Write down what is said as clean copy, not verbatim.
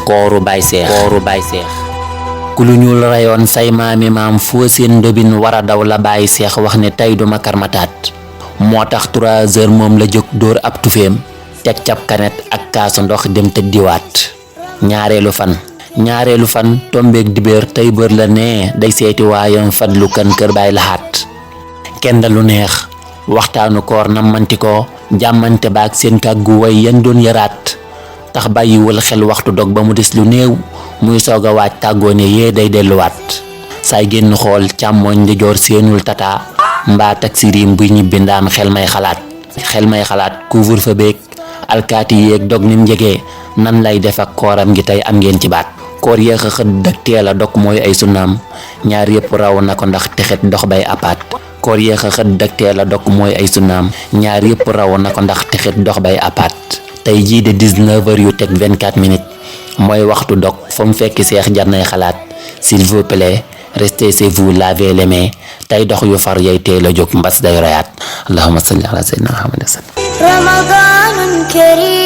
kooru Baay Seex ku lu ñuul rayoon say maami maam foo seen ndobin wara daw la Baay Seex wax ne tey duma karmataat moo tax 3 heures moom la jóg dóor ab tufeem teg cab kanet ak kaasu ndox dem tëddiwaat ñaareelu fan tombeeg dibéer tey bër la nee day seeti waayam Fadlu Kan kër Baay Laxaat kenn lu neex waxtaanu koor nammanti ko jàmmante baak seen kàggu way yan doon yaraat tax bàyyiwul xel waxtu dog ba mu des lu néew muy soog a waaj tàggoone yee day delluwaat saay génn xool càmmooñ ndijoor seenul tata mbaa taksi riim buy ñibbi ndaam xel may xalaat couvre-feu beeg alkaati yeeg dog nim njegee nan lay def ak kooram gi tey am ngeen ci baat koor yéex a xëdd ak teel a dog mooy ay sunnaam ñaar yëpp raw na ko ndax texet dox bay apaat koor yéex a xëdd ak teel a dog mooy ay sunnaam ñaar yëpp raw na ko ndax texet dox bay apaat tey jii de 19 heures yu teg 24 minutes mooy waxtu dog fa mu fekk seex jar nay xalaat s'il vous plaît restez chez vous, lavez les mains tey dox yu far yay teel a jóg mbas day royaat allahumma salli ala sayyidina Muhammad. رمضان كريم